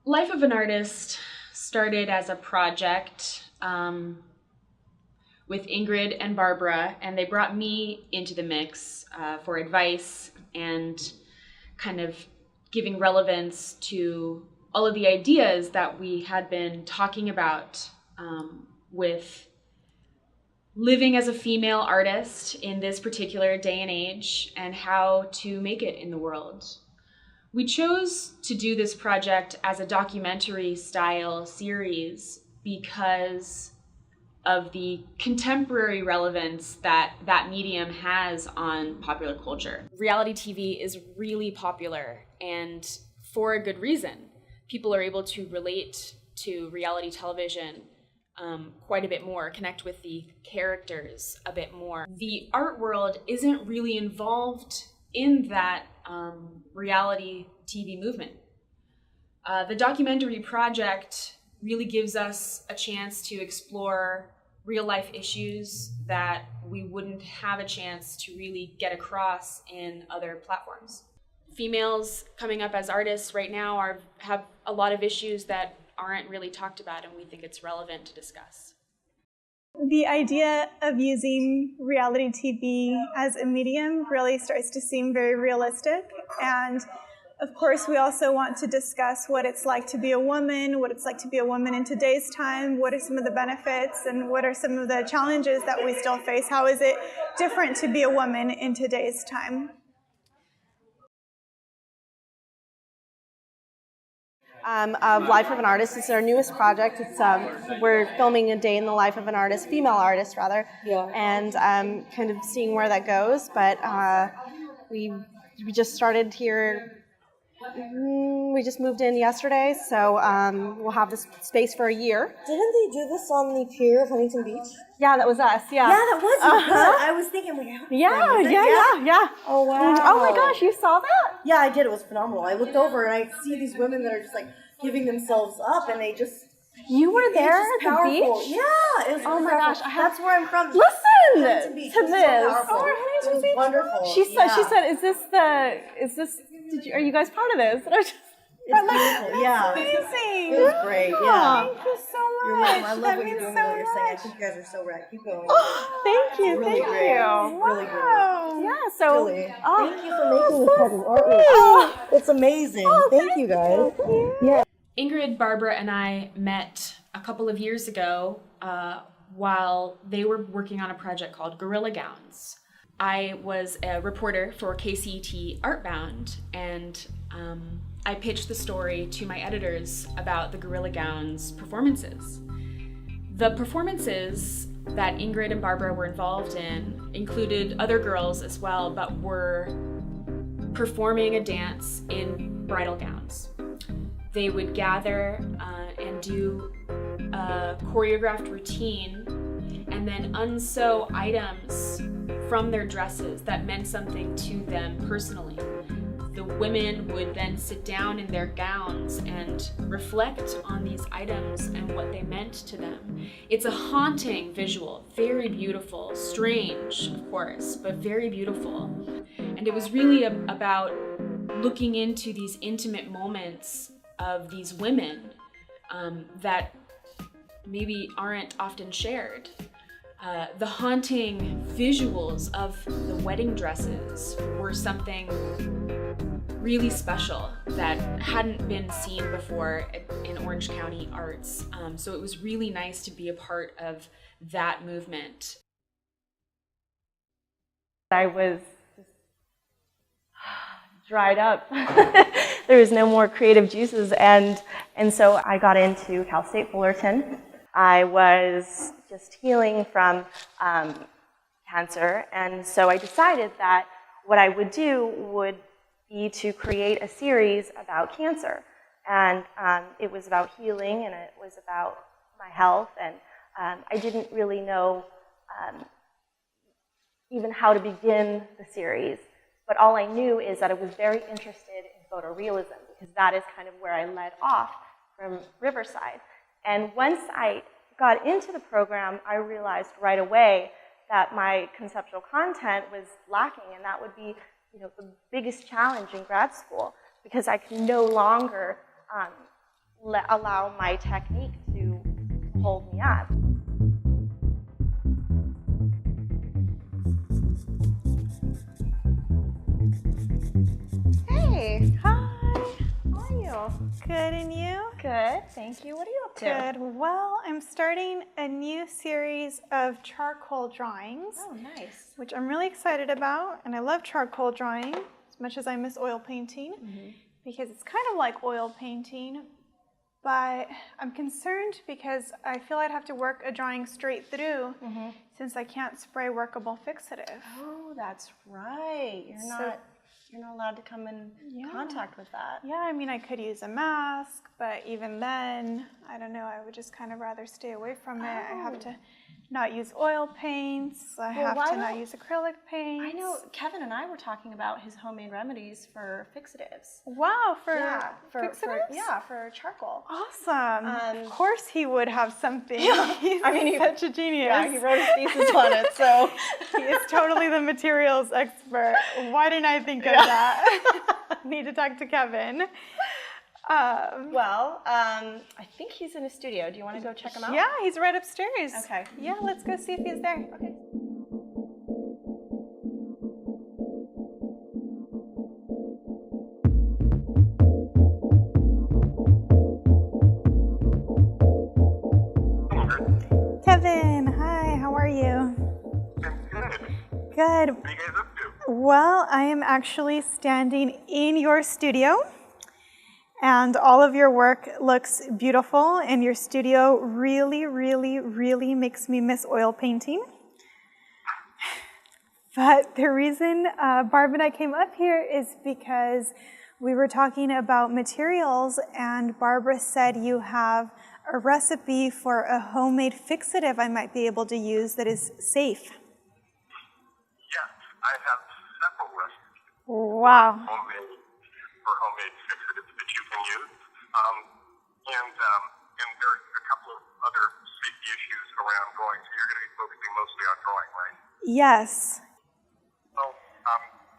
Life of an Artist started as a project with Ingrid and Barbara, and they brought me into the mix for advice and kind of giving relevance to all of the ideas that we had been talking about with living as a female artist in this particular day and age and how to make it in the world. We chose to do this project as a documentary style series because of the contemporary relevance that that medium has on popular culture. Reality TV is really popular, and for a good reason. People are able to relate to reality television quite a bit more, connect with the characters a bit more. The art world isn't really involved in that reality TV movement. The documentary project really gives us a chance to explore real life issues that we wouldn't have a chance to really get across in other platforms. Females coming up as artists right now have a lot of issues that aren't really talked about, and we think it's relevant to discuss. The idea of using reality TV as a medium really starts to seem very realistic, and of course, we also want to discuss what it's like to be a woman, what it's like to be a woman in today's time, what are some of the benefits, and what are some of the challenges that we still face. How is it different to be a woman in today's time? Of Life of an Artist. It's our newest project. It's we're filming a day in the life of an artist, female artist rather, and kind of seeing where that goes. But we just started here. We just moved in yesterday, so we'll have this space for a year. Didn't they do this on the pier of Huntington Beach? Yeah, that was us. Yeah. Yeah, that was you. I was thinking, like, Yeah. Oh wow. Oh my gosh, you saw that? Yeah, I did. It was phenomenal. I looked over and I see these women that are just like giving themselves up, and they just. You were there at the beach? Yeah, it was. Oh my gosh, that's where I'm from. Listen Huntington Beach to was this. So powerful. Huntington it was Beach. wonderful. She said, are you guys part of this? And I was just. It's beautiful. Yeah. Amazing. It was great. Yeah. Thank you so much. You're welcome. I love that what you're means doing. so What you're saying. I much. think you guys are so rad. Keep going. Thank you. Really Thank great. you. Really great. Wow. Yeah. So. Really. Oh, Thank you for making this type of artwork. It's amazing. Thank you guys. Yeah. Ingrid, Barbara, and I met a couple of years ago while they were working on a project called Gorilla Gowns. I was a reporter for KCET Artbound, and I pitched the story to my editors about the Gorilla Gowns performances. The performances that Ingrid and Barbara were involved in included other girls as well, but were performing a dance in bridal gowns. They would gather and do a choreographed routine and then unsew items from their dresses that meant something to them personally. The women would then sit down in their gowns and reflect on these items and what they meant to them. It's a haunting visual, very beautiful, strange, of course, but very beautiful. And it was really about looking into these intimate moments of these women that maybe aren't often shared. The haunting visuals of the wedding dresses were something really special that hadn't been seen before in Orange County arts. So it was really nice to be a part of that movement. I was just dried up. There was no more creative juices, and so I got into Cal State Fullerton. I was just healing from cancer, and so I decided that what I would do would be to create a series about cancer. And it was about healing, and it was about my health, and I didn't really know even how to begin the series. But all I knew is that I was very interested in photorealism, because that is kind of where I led off from Riverside. And once I got into the program, I realized right away that my conceptual content was lacking, and that would be, the biggest challenge in grad school, because I can no longer allow my technique to hold me up. Hey, hi, how are you? Good, and you? Good, thank you. What are you up to? Good. Well, I'm starting a new series of charcoal drawings, Oh, nice. which I'm really excited about. And I love charcoal drawing as much as I miss oil painting, because it's kind of like oil painting. But I'm concerned because I feel I'd have to work a drawing straight through since I can't spray workable fixative. Oh, that's right. You're not allowed to come in contact with that. Yeah, I mean, I could use a mask, but even then, I don't know, I would just kind of rather stay away from it. I have to not use oil paints. I have to not use acrylic paints. I know Kevin and I were talking about his homemade remedies for fixatives. Wow, for fixatives? For charcoal. Awesome. Of course he would have something. Yeah. He's such a genius. Yeah, he wrote his thesis on it, so. He is totally the materials expert. Why didn't I think of that? Need to talk to Kevin. I think he's in his studio. Do you want to go check him out? Yeah, he's right upstairs. Okay. Yeah, let's go see if he's there. Okay. Kevin, hi, how are you? Good. Good. What are you guys up to? Well, I am actually standing in your studio, and all of your work looks beautiful, and your studio really, really, really makes me miss oil painting. But the reason Barb and I came up here is because we were talking about materials, and Barbara said you have a recipe for a homemade fixative I might be able to use that is safe. Yes, I have several recipes Wow. for homemade fixatives that you can use. And there's a couple of other safety issues around drawing, so you're going to be focusing mostly on drawing, right? Yes. Well,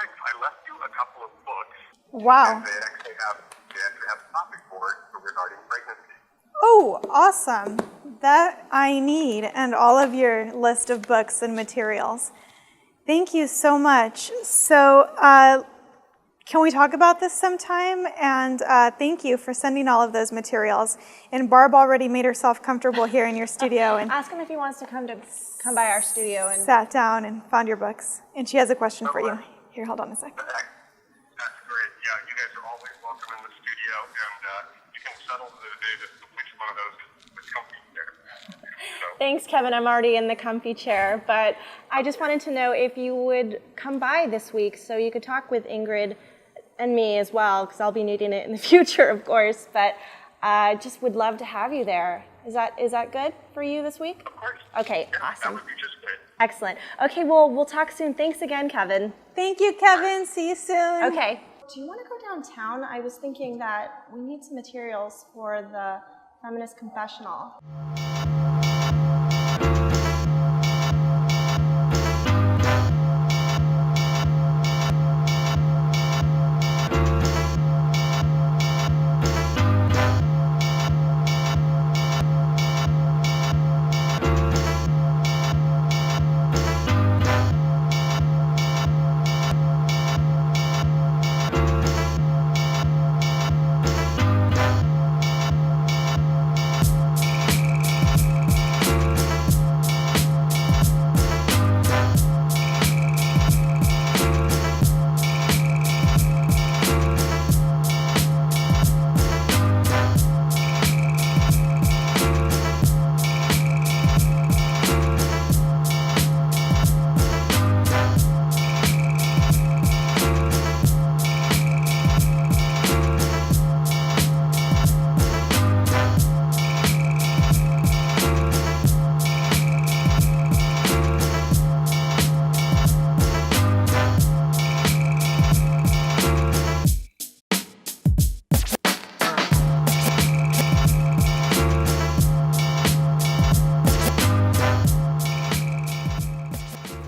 thanks. I left you a couple of books. Wow. And they actually have a topic for it regarding pregnancy. Oh, awesome. That I need, and all of your list of books and materials. Thank you so much. So, can we talk about this sometime? And thank you for sending all of those materials. And Barb already made herself comfortable here in your studio and Ask him if he wants to come by our studio and. sat down and found your books. And she has a question for you. Here, hold on a sec. That's great. Yeah, you guys are always welcome in the studio, and you can settle the day which one of those is comfy there. So, Thanks, Kevin. I'm already in the comfy chair, but I just wanted to know if you would come by this week so you could talk with Ingrid and me as well, because I'll be needing it in the future, of course. But just would love to have you there. Is that good for you this week? of course. Okay, Yeah, awesome. that would be just great. Excellent. Okay, well, we'll talk soon. Thanks again, Kevin. Thank you, Kevin. See you soon. Okay. Do you want to go downtown? I was thinking that we need some materials for the Feminist confessional.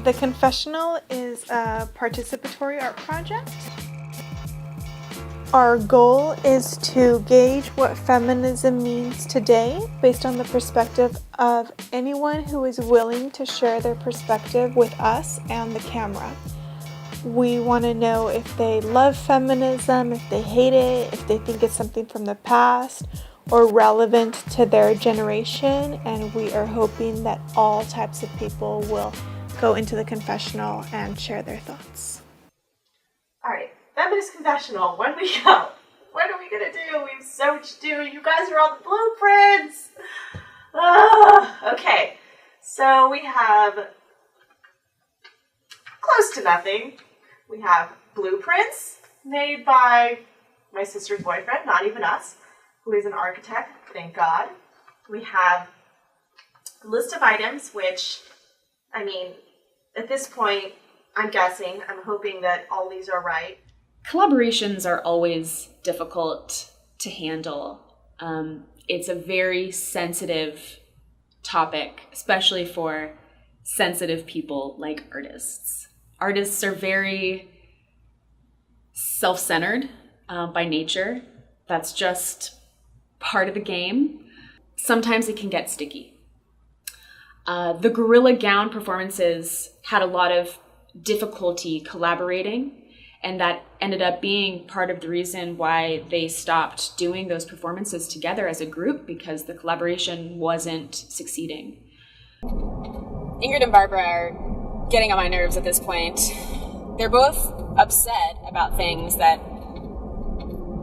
The Confessional is a participatory art project. Our goal is to gauge what feminism means today based on the perspective of anyone who is willing to share their perspective with us and the camera. We want to know if they love feminism, if they hate it, if they think it's something from the past or relevant to their generation, and we are hoping that all types of people will go into the confessional and share their thoughts. All right, Feminist Confessional, when we go? What are we gonna do? We have so much to do. You guys are all the blueprints. Okay, so we have close to nothing. We have blueprints made by my sister's boyfriend, not even us, who is an architect, thank God. We have a list of items, which, I mean, at this point, I'm guessing, I'm hoping that all these are right. Collaborations are always difficult to handle. It's a very sensitive topic, especially for sensitive people like artists. Artists are very self-centered by nature. That's just part of the game. Sometimes it can get sticky. The gorilla gown performances had a lot of difficulty collaborating, and that ended up being part of the reason why they stopped doing those performances together as a group, because the collaboration wasn't succeeding. Ingrid and Barbara are getting on my nerves at this point. They're both upset about things that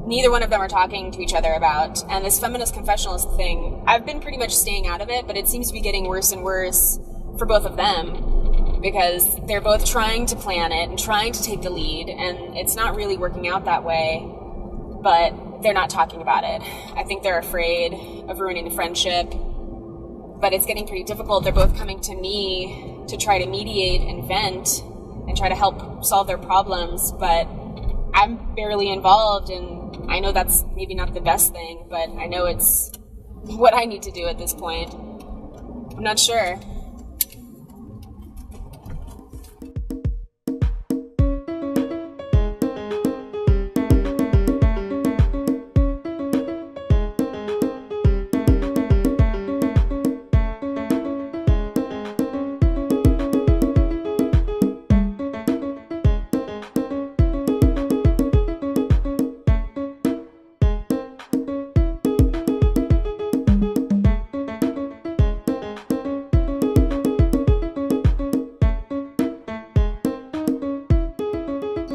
neither one of them are talking to each other about. And this feminist confessionalist thing, I've been pretty much staying out of it, but it seems to be getting worse and worse for both of them, because they're both trying to plan it and trying to take the lead, and it's not really working out that way, but they're not talking about it. I think they're afraid of ruining the friendship, but it's getting pretty difficult. They're both coming to me to try to mediate and vent and try to help solve their problems, but I'm barely involved, and I know that's maybe not the best thing, but I know it's what I need to do at this point. I'm not sure.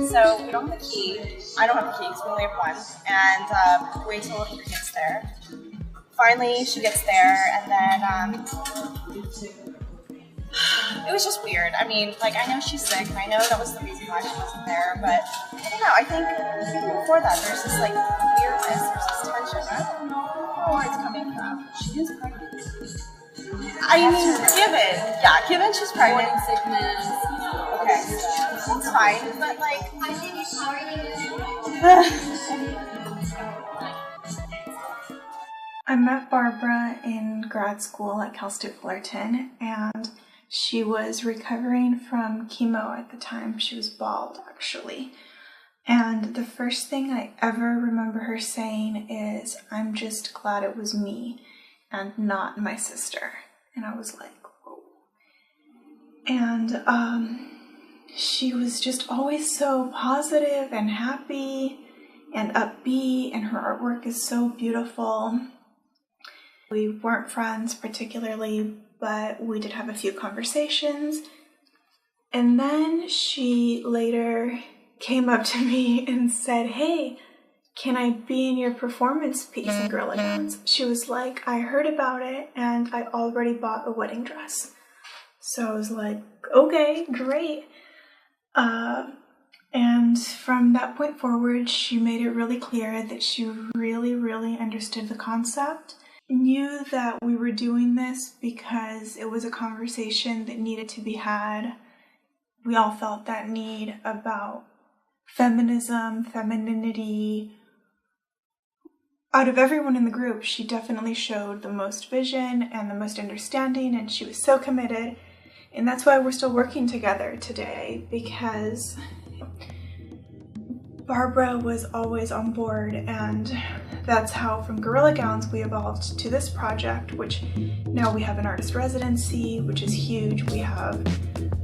So we don't have the key. I don't have the key because we only have one. And wait till Ingrid gets there. Finally, she gets there, and then it was just weird. I mean, like, I know she's sick, and I know that was the reason why she wasn't there, but I don't know. I think even before that, there's this like weirdness, there's this tension. I don't know where it's coming from. She is pregnant. I mean, given she's pregnant. Morning sickness. Okay, it's fine, but like, I met Barbara in grad school at Cal State Fullerton, and she was recovering from chemo at the time. She was bald, actually. And the first thing I ever remember her saying is, "I'm just glad it was me and not my sister." And I was like, whoa. And she was just always so positive and happy and upbeat, and her artwork is so beautiful. We weren't friends particularly, but we did have a few conversations. And then she later came up to me and said, "Hey, can I be in your performance piece in Gorilla Gowns?" She was like, "I heard about it and I already bought a wedding dress." So I was like, okay, great. And from that point forward, she made it really clear that she really, really understood the concept, knew that we were doing this because it was a conversation that needed to be had. We all felt that need about feminism, femininity. Out of everyone in the group, she definitely showed the most vision and the most understanding, and she was so committed. And that's why we're still working together today, because Barbara was always on board, and that's how from Gorilla Gowns we evolved to this project, which now we have an artist residency, which is huge. We have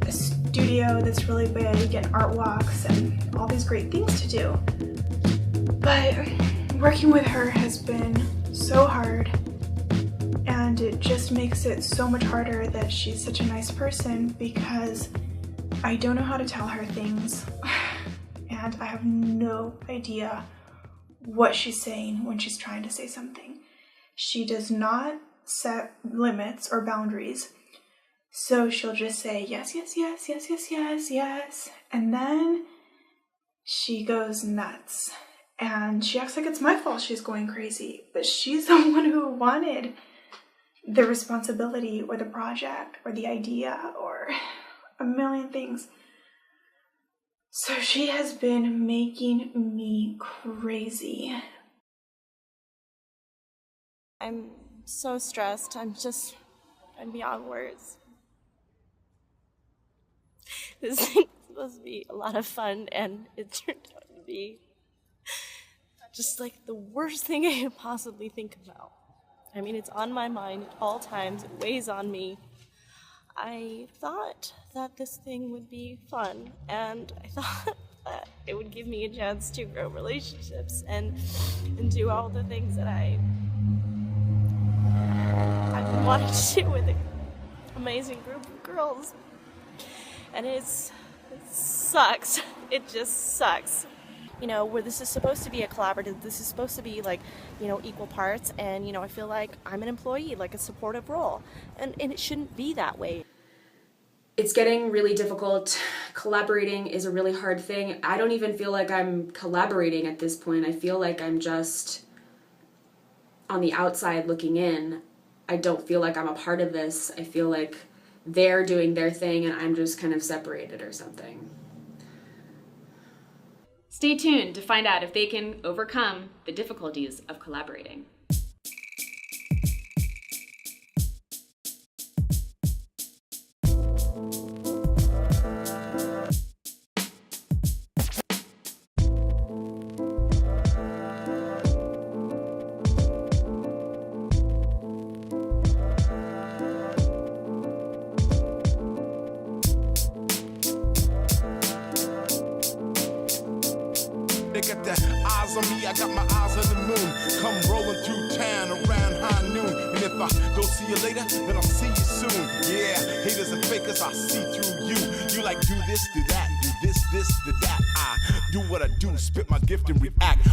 a studio that's really big and art walks and all these great things to do. But working with her has been so hard, and it just makes it so much harder that she's such a nice person, because I don't know how to tell her things. And I have no idea what she's saying when she's trying to say something. She does not set limits or boundaries. So she'll just say yes, yes, yes, yes, yes, yes, yes. And then she goes nuts. And she acts like it's my fault she's going crazy. But she's the one who wanted the responsibility or the project or the idea or a million things. So she has been making me crazy. I'm so stressed. I'm beyond words. This thing was supposed to be a lot of fun, and it turned out to be just like the worst thing I could possibly think about. I mean, it's on my mind at all times. It weighs on me. I thought that this thing would be fun, and I thought that it would give me a chance to grow relationships and do all the things that I wanted to do with an amazing group of girls. And it sucks. It just sucks. You know, where this is supposed to be a collaborative, this is supposed to be like, you know, equal parts, and, you know, I feel like I'm an employee, like a supportive role, and it shouldn't be that way. It's getting really difficult. Collaborating is a really hard thing. I don't even feel like I'm collaborating at this point. I feel like I'm just on the outside looking in. I don't feel like I'm a part of this. I feel like they're doing their thing and I'm just kind of separated or something. Stay tuned to find out if they can overcome the difficulties of collaborating. They got their eyes on me, I got my eyes on the moon. Come rolling through town around high noon. And if I don't see you later, then I'll see you soon. Yeah, haters and fakers, I see through you. You like do this, do that, do this, do that. I do what I do, spit my gift and react.